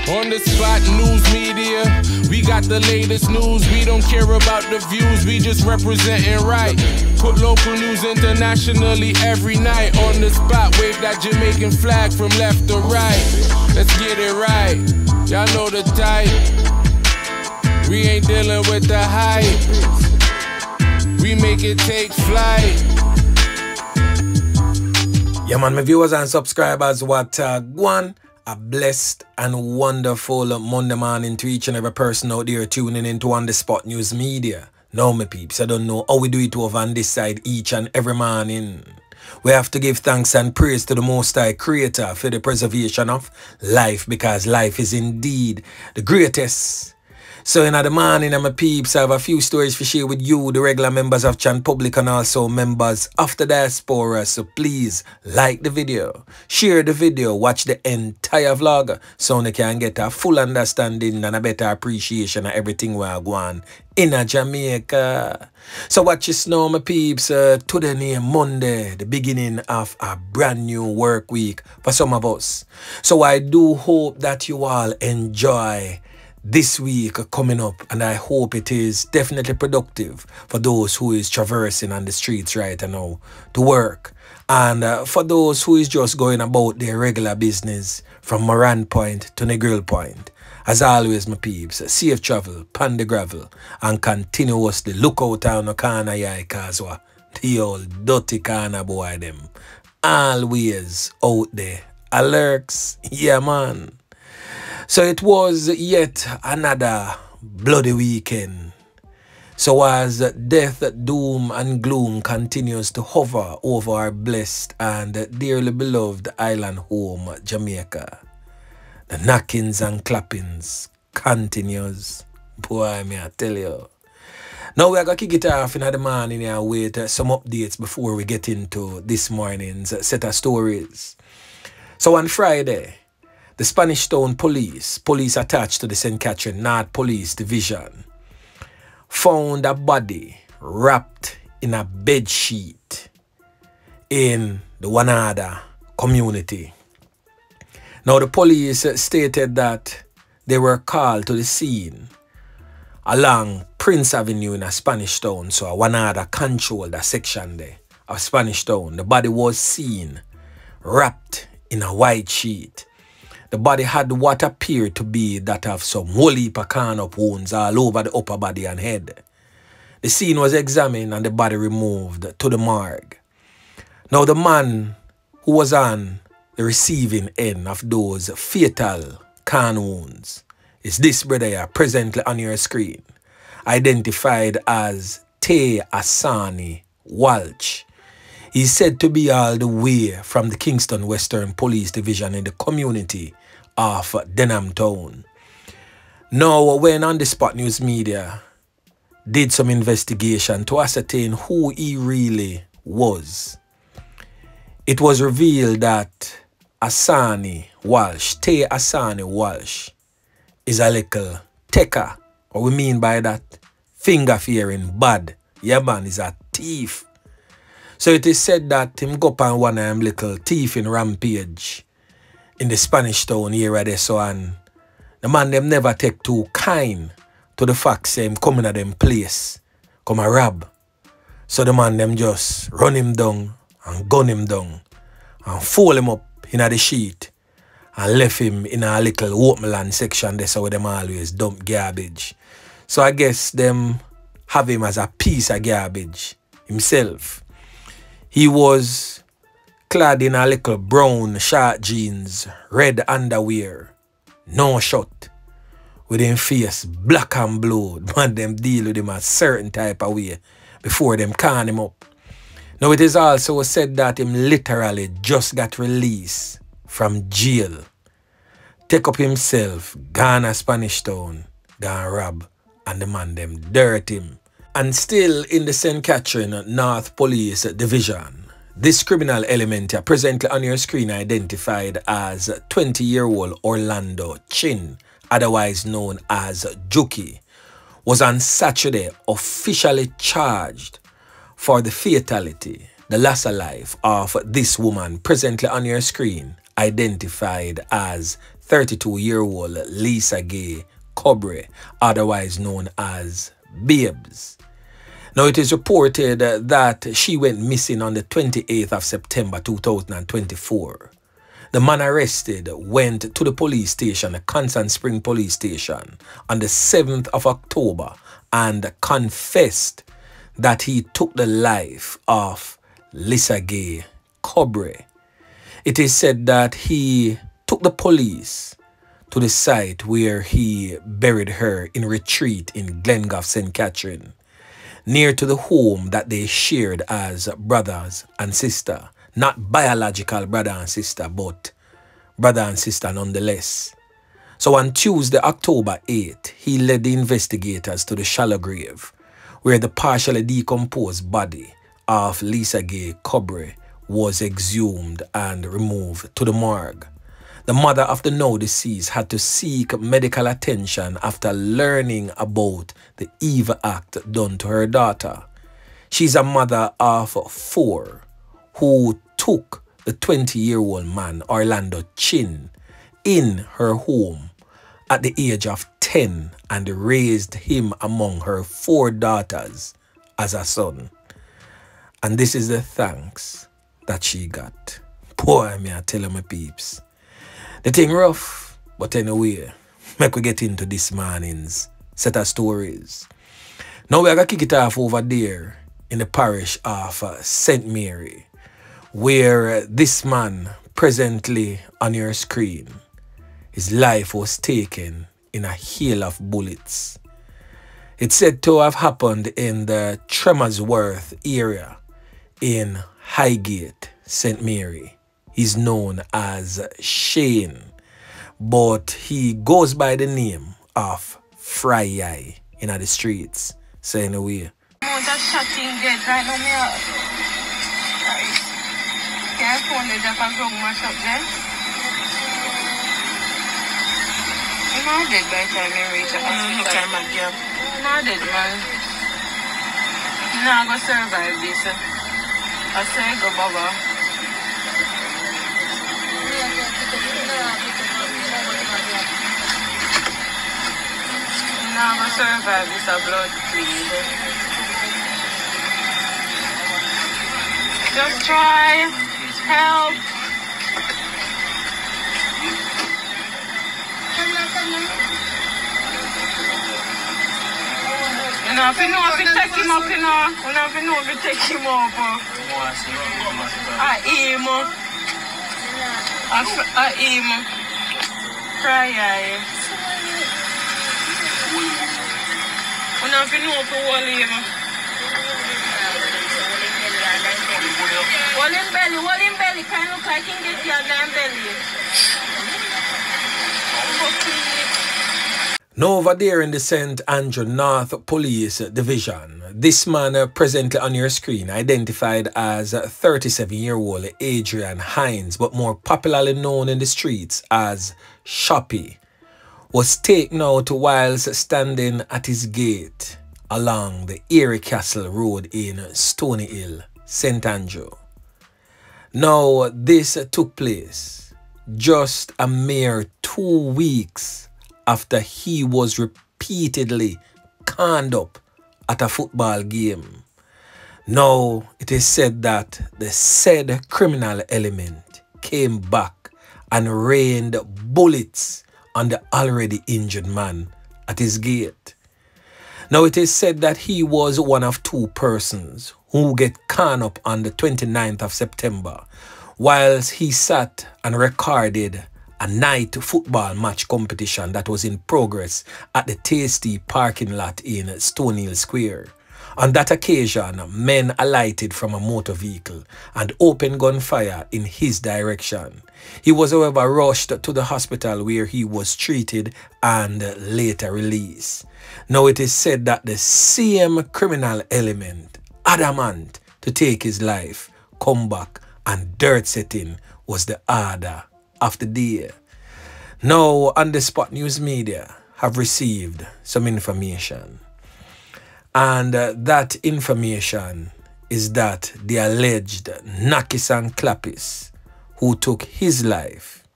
On the spot news media, we got the latest news. We don't care about the views, we just representing right. Put local news internationally every night. On the spot, wave that Jamaican flag from left to right. Let's get it right, y'all know the type. We ain't dealing with the hype. We make it take flight. Yeah man, my viewers and subscribers, what one. A blessed and wonderful Monday morning to each and every person out there tuning into On The Spot News Media. Now, my peeps, I don't know how we do it over on this side each and every morning. We have to give thanks and praise to the Most High Creator for the preservation of life, because life is indeed the greatest. So in the morning, my peeps, I have a few stories to share with you, the regular members of Chan Public and also members of the diaspora. So please like the video, share the video, watch the entire vlog so you can get a full understanding and a better appreciation of everything we are going in Jamaica. So watch this now, my peeps. Today, Monday, the beginning of a brand new work week for some of us. So I do hope that you all enjoy this week coming up, and I hope it is definitely productive for those who is traversing on the streets right now to work, and for those who is just going about their regular business from Moran Point to Negril Point. As always, my peeps, safe travel, pan the gravel, and continuously look out on the corner yeah, cause the old dirty corner boy them always out there. Alerts, yeah man. So it was yet another bloody weekend. So as death, doom and gloom continues to hover over our blessed and dearly beloved island home, Jamaica, the knockings and clappings continues. Boy, may I tell you. Now we are going to kick it off in the morning here with some updates before we get into this morning's set of stories. So on Friday, the Spanish Town police attached to the St. Catherine North Police Division, found a body wrapped in a bed sheet in the Wanada community. Now the police stated that they were called to the scene along Prince Avenue in a Spanish Town, so a Wanada controlled a section there of Spanish Town. The body was seen wrapped in a white sheet. The body had what appeared to be that of some whole heap of corn-up wounds all over the upper body and head. The scene was examined and the body removed to the morgue. Now the man who was on the receiving end of those fatal corn wounds is this brother here presently on your screen, identified as Tay Asani Walsh. He's said to be all the way from the Kingston Western Police Division in the community of Denham Town. Now, when On The Spot News Media did some investigation to ascertain who he really was, it was revealed that Asani Walsh, Tay Asani Walsh, is a little taker. What we mean by that? Finger-fearing bad. Yeah man, is a thief. So it is said that him go up on one of them little thieving rampage in the Spanish Town area there, so and the man them never take too kind to the fact say him coming at them place, come a rob. So the man them just run him down and gun him down and fold him up in the sheet and left him in a little open land section there, so where them always dump garbage. So I guess them have him as a piece of garbage himself. He was clad in a little brown short jeans, red underwear, no shirt, with him face black and blue. Man, them deal with him a certain type of way before them can him up. Now it is also said that him literally just got released from jail, take up himself, gone to Spanish Town, gone rob, and the man them dirt him. And still in the St. Catherine North Police Division, this criminal element here presently on your screen identified as 20-year-old Orlando Chin, otherwise known as Juki, was on Saturday officially charged for the fatality, the loss of life of this woman presently on your screen, identified as 32-year-old Lisa Gay Cobre, otherwise known as Babes. Now, it is reported that she went missing on the 28th of September 2024. The man arrested went to the police station, the Constant Spring Police Station, on the 7th of October and confessed that he took the life of Lisa Gay Cobre. It is said that he took the police to the site where he buried her in retreat in Glengough, St. Catherine, near to the home that they shared as brothers and sister. Not biological brother and sister, but brother and sister nonetheless. So on Tuesday, October 8th, he led the investigators to the shallow grave, where the partially decomposed body of Lisa Gay Cobre was exhumed and removed to the morgue. The mother of the now deceased had to seek medical attention after learning about the evil act done to her daughter. She's a mother of 4 who took the 20-year-old man, Orlando Chin, in her home at the age of 10 and raised him among her 4 daughters as a son. And this is the thanks that she got. Boy, me I tell you, my peeps. The thing rough, but anyway, make we get into this morning's set of stories. Now we are going to kick it off over there in the parish of St. Mary, where this man presently on your screen, his life was taken in a hail of bullets. It's said to have happened in the Tremorsworth area in Highgate, St. Mary. He's known as Shane, but he goes by the name of Fry in the streets. So anyway. That shotting dead right now, me up. Right. Can I phone the Japan Grove mash up there? I'm not dead by the time I reach the hospital. I'm not dead, man. I'm not going to survive this. I say go, Baba. I'm going to survive this blood, please. Just try. Help. You know, if you know if you take him up, you know. You know if you know if you take him up. I aim. I aim. Cry, I. You know if you know if you hold him. Hold him belly. Can look like he can get your damn belly. Now over there in the St. Andrew North Police Division, this man presently on your screen, identified as 37-year-old Adrian Hines, but more popularly known in the streets as Shoopy, was taken out whilst standing at his gate along the Airy Castle Road in Stony Hill, St. Andrew. Now, this took place just a mere 2 weeks after he was repeatedly conned up at a football game. Now, it is said that the said criminal element came back and rained bullets on the already injured man at his gate. Now, it is said that he was one of 2 persons who get conned up on the 29th of September, whilst he sat and recorded a night football match competition that was in progress at the Tasty parking lot in Stone Hill Square. On that occasion, men alighted from a motor vehicle and opened gunfire in his direction. He was, however, rushed to the hospital where he was treated and later released. Now, it is said that the same criminal element, adamant to take his life, come back and dirt setting was the order of the day. Now, on the Spot News Media have received some information. And that information is that the alleged Nakis and Clappis who took his life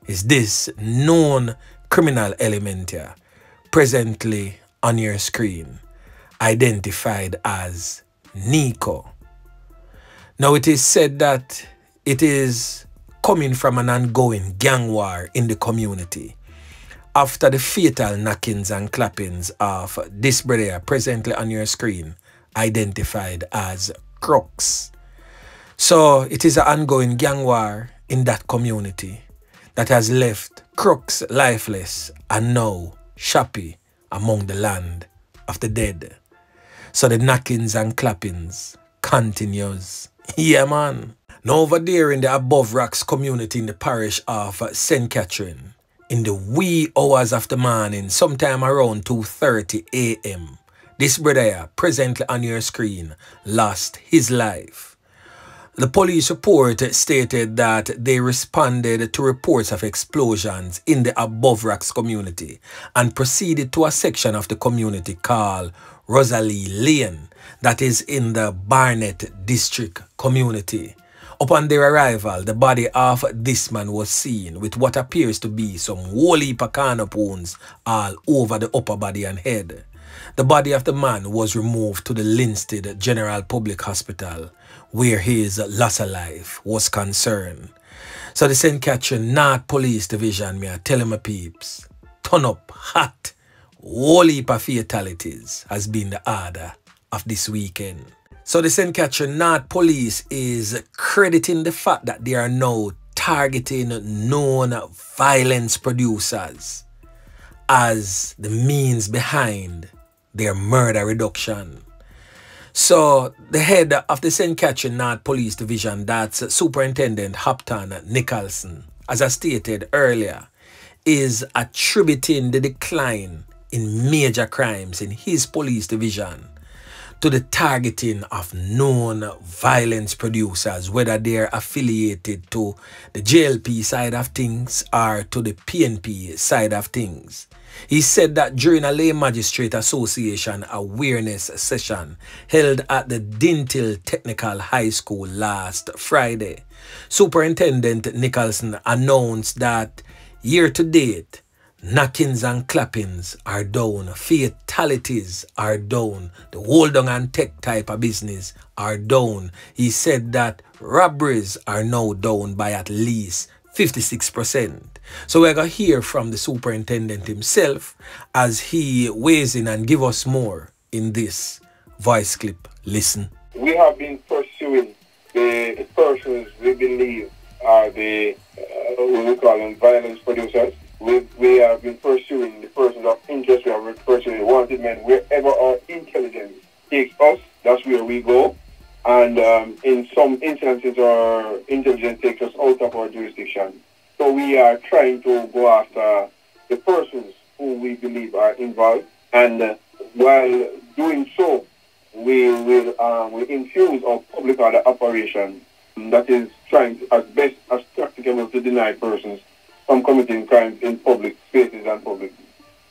is this known criminal element here, presently on your screen, identified as Nico. Now it is said that it is coming from an ongoing gang war in the community after the fatal knockings and clappings of this brother presently on your screen, identified as Crooks. So it is an ongoing gang war in that community that has left Crooks lifeless and now Shoopy among the land of the dead. So the knockings and clappings continues. Yeah, man. Now over there in the Above Rocks community in the parish of St. Catherine, in the wee hours of the morning, sometime around 2:30 a.m., this brother presently on your screen lost his life. The police report stated that they responded to reports of explosions in the Above Rocks community and proceeded to a section of the community called Rosalie Lane that is in the Barnett District community. Upon their arrival, the body of this man was seen with what appears to be some whole heap of corner wounds all over the upper body and head. The body of the man was removed to the Linstead General Public Hospital, where his loss of life was concerned. So the St. Catherine North Police Division, me I tell my peeps, turn up hot, whole heap of fatalities has been the order of this weekend. So the St. Catherine North Police is crediting the fact that they are now targeting known violence producers as the means behind their murder reduction. So the head of the St. Catherine North Police Division, that's Superintendent Hopton Nicholson, as I stated earlier, is attributing the decline in major crimes in his police division to the targeting of known violence producers, whether they're affiliated to the JLP side of things or to the PNP side of things. He said that during a Lay Magistrate Association awareness session held at the Dintil Technical High School last Friday, Superintendent Nicholson announced that year to date, knockings and clappings are down, fatalities are down, the hold on and tech type of business are down. He said that robberies are now down by at least 56%. So we're going to hear from the superintendent himself as he weighs in and give us more in this voice clip. Listen. We have been pursuing the persons we believe are the, what we call them, violence producers. We have been pursuing the persons of interest. We have been pursuing wanted men. Wherever our intelligence takes us, that's where we go. And in some instances, our intelligence takes us out of our jurisdiction. So we are trying to go after the persons who we believe are involved. And while doing so, we will infuse our public order operation that is trying to, as best as practicable, to deny persons from committing crimes in public spaces and public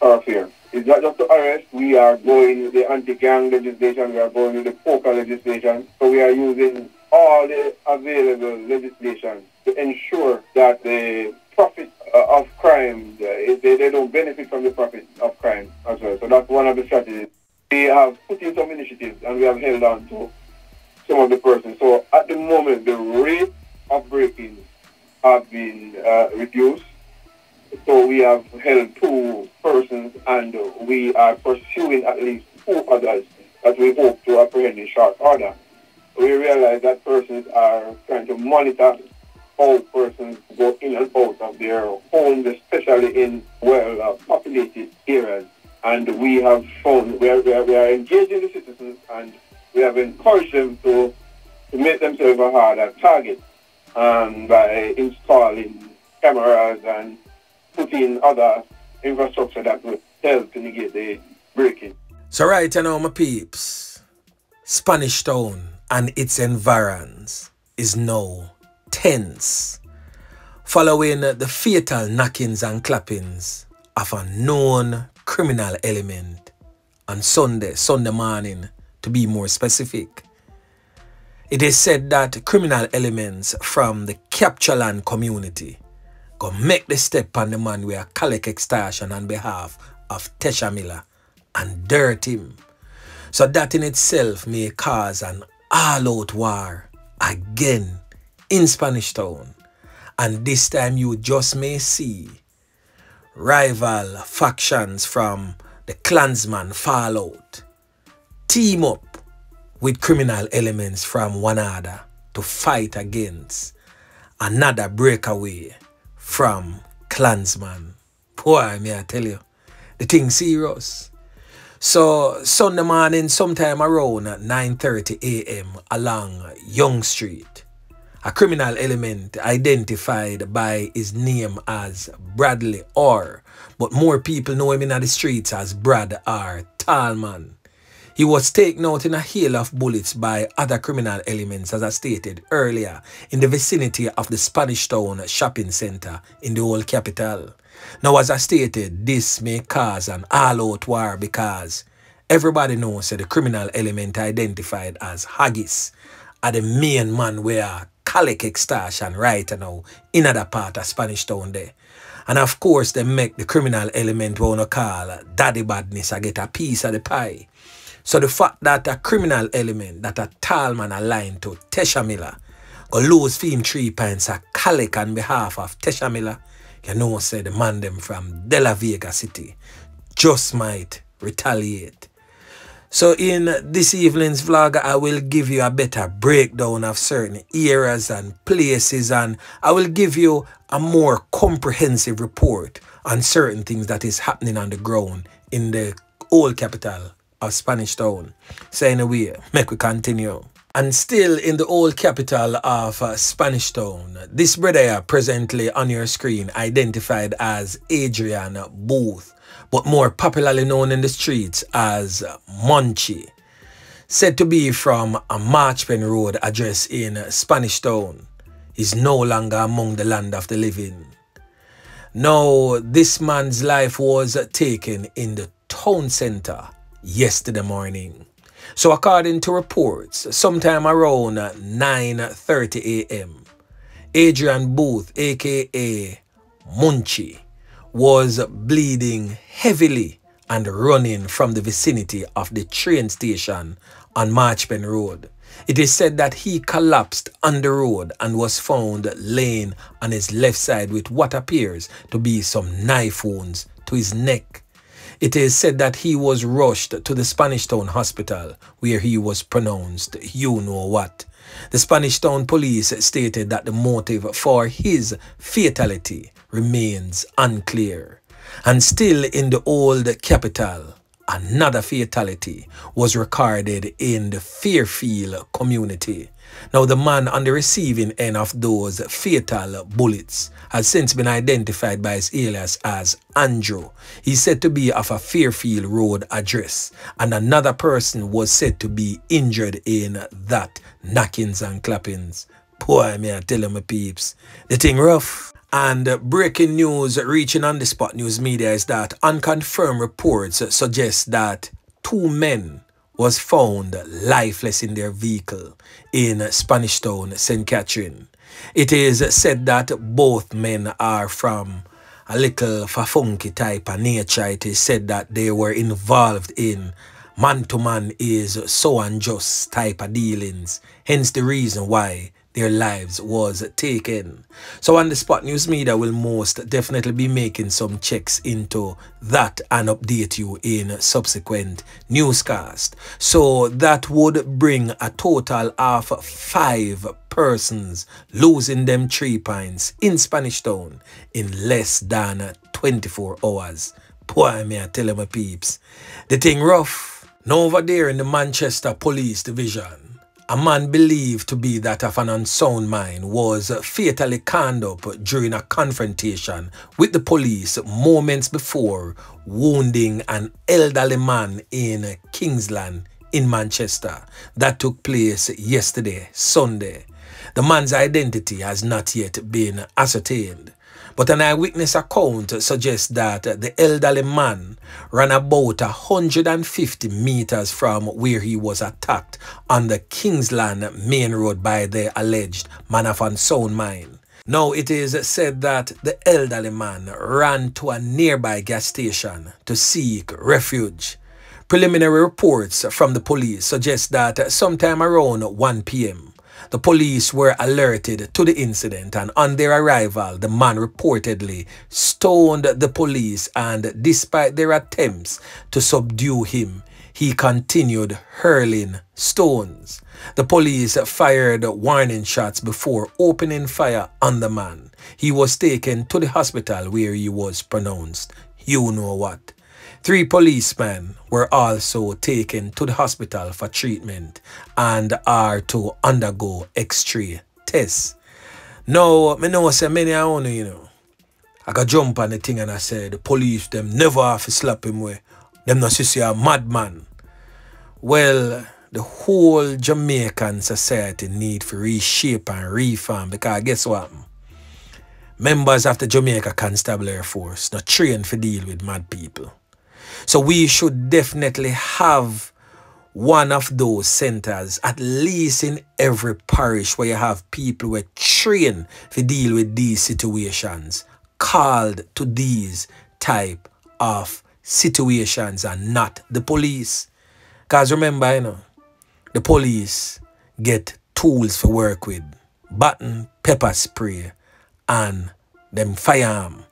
thoroughfare. It's not just to arrest. We are going with the anti-gang legislation. We are going with the poker legislation. So we are using all the available legislation to ensure that the profit of crime, they don't benefit from the profit of crime as well. So that's one of the strategies. We have put in some initiatives and we have held on to some of the persons. So at the moment, the rate of break-ins have been reduced. So we have held 2 persons and we are pursuing at least 2 others that we hope to apprehend in short order. We realize that persons are trying to monitor how persons go in and out of their homes, especially in well-populated areas. And we have found we are engaging the citizens and we have encouraged them to make themselves a harder target by installing cameras and putting other infrastructure that will help to negate the breaking. So right now, my peeps, Spanish Town and its environs is now tense following the fatal knockings and clappings of a known criminal element on Sunday morning, to be more specific. It is said that criminal elements from the Captureland community go make the step on the man with a collect extortion on behalf of Tesha Miller and dirt him. So that in itself may cause an all-out war again in Spanish Town. And this time you just may see rival factions from the Klansman fallout team up with criminal elements from one another to fight against another breakaway from Klansman. Boy, may I tell you, the thing serious. So Sunday morning, sometime around 9:30 a.m. along Young Street, a criminal element identified by his name as Bradley Orr, but more people know him in the streets as Brad R. Tallman. He was taken out in a hail of bullets by other criminal elements, as I stated earlier, in the vicinity of the Spanish Town shopping center in the old capital. Now, as I stated, this may cause an all-out war because everybody knows that the criminal element identified as Haggis are the main man where collect extortion right now in other part of Spanish Town there. And of course, they make the criminal element wanna call Daddy Badness and get a piece of the pie. So the fact that a criminal element that a tall man aligned to Tesha Miller go lose for him 3 pints a collect on behalf of Tesha Miller, you know, say the man them from De La Vega City just might retaliate. So in this evening's vlog, I will give you a better breakdown of certain areas and places, and I will give you a more comprehensive report on certain things that is happening on the ground in the old capital of Spanish Town. So anyway, make we continue. And still in the old capital of Spanish Town, this brother here presently on your screen identified as Adrian Booth, but more popularly known in the streets as Munchie, said to be from a Marchpen Road address in Spanish Town, is no longer among the land of the living. Now, this man's life was taken in the town center yesterday morning. So according to reports, sometime around 9:30 a.m., Adrian Booth, aka Munchie, was bleeding heavily and running from the vicinity of the train station on Marchpen Road. It is said that he collapsed on the road and was found laying on his left side with what appears to be some knife wounds to his neck. It is said that he was rushed to the Spanish Town Hospital where he was pronounced you know what. The Spanish Town police stated that the motive for his fatality remains unclear. And still in the old capital, another fatality was recorded in the Fairfield community. Now, the man on the receiving end of those fatal bullets has since been identified by his alias as Andrew. He's said to be of a Fairfield Road address, and another person was said to be injured in that knockings and clappings. Boy, may I tell you, my peeps, the thing rough. And breaking news reaching on the Spot News Media is that unconfirmed reports suggest that 2 men was found lifeless in their vehicle in Spanish Town, St. Catherine. It is said that both men are from a little funky type of nature. It is said that they were involved in man-to-man is so unjust type of dealings, hence the reason why their lives was taken. So on the Spot News Media will most definitely be making some checks into that and update you in subsequent newscast. So that would bring a total of 5 persons losing them 3 pints in Spanish Town in less than 24 hours. Boy, may I tell you, my peeps, the thing rough. Now over there in the Manchester Police Division, a man believed to be that of an unsound mind was fatally conned up during a confrontation with the police moments before wounding an elderly man in Kingsland in Manchester. That took place yesterday, Sunday. The man's identity has not yet been ascertained, but an eyewitness account suggests that the elderly man ran about 150 meters from where he was attacked on the Kingsland main road by the alleged man of unsound mind. Now it is said that the elderly man ran to a nearby gas station to seek refuge. Preliminary reports from the police suggest that sometime around 1 p.m. the police were alerted to the incident, and on their arrival the man reportedly stoned the police, and despite their attempts to subdue him, he continued hurling stones. The police fired warning shots before opening fire on the man. He was taken to the hospital where he was pronounced you know what. 3 policemen were also taken to the hospital for treatment and are to undergo X-ray tests. Now, I know say many of you, I got jump on the thing and I said the police them never have to slap him away. Them not see a madman. Well, the whole Jamaican society need to reshape and reform, because guess what? Members of the Jamaica Constabulary Force not trained to deal with mad people. So we should definitely have one of those centers, at least in every parish, where you have people who are trained to deal with these situations, called to these type of situations, and not the police. Because remember, the police get tools to work with. Baton, pepper spray, and them firearm.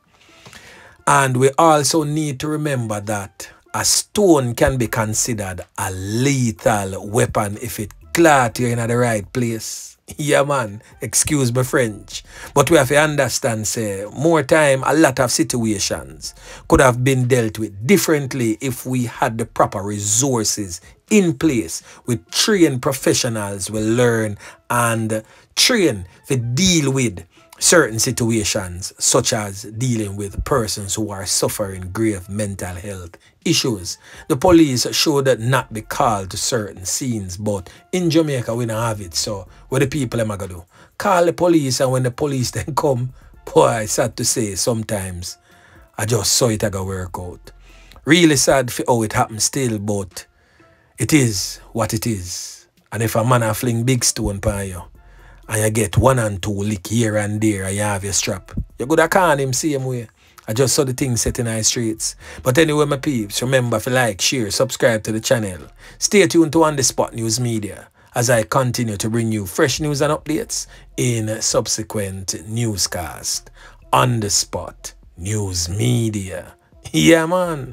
And we also need to remember that a stone can be considered a lethal weapon if it caught you in the right place. Yeah man, excuse my French. But we have to understand, say, more time, a lot of situations could have been dealt with differently if we had the proper resources in place with trained professionals will learn and train to deal with certain situations, such as dealing with persons who are suffering grave mental health issues. The police should not be called to certain scenes, but in Jamaica we don't have it. So what the people am gonna do? Call the police, and when the police then come, boy, it's sad to say, sometimes I just saw it gonna work out. Really sad for how it happens still, but it is what it is. And if a man a fling big stone upon you, and you get 1 and 2 lick here and there, and you have your strap, you could have called him same way. I just saw the thing set in our streets. But anyway, my peeps, remember to like, share, subscribe to the channel. Stay tuned to On The Spot News Media as I continue to bring you fresh news and updates in subsequent newscast. On The Spot News Media. Yeah, man.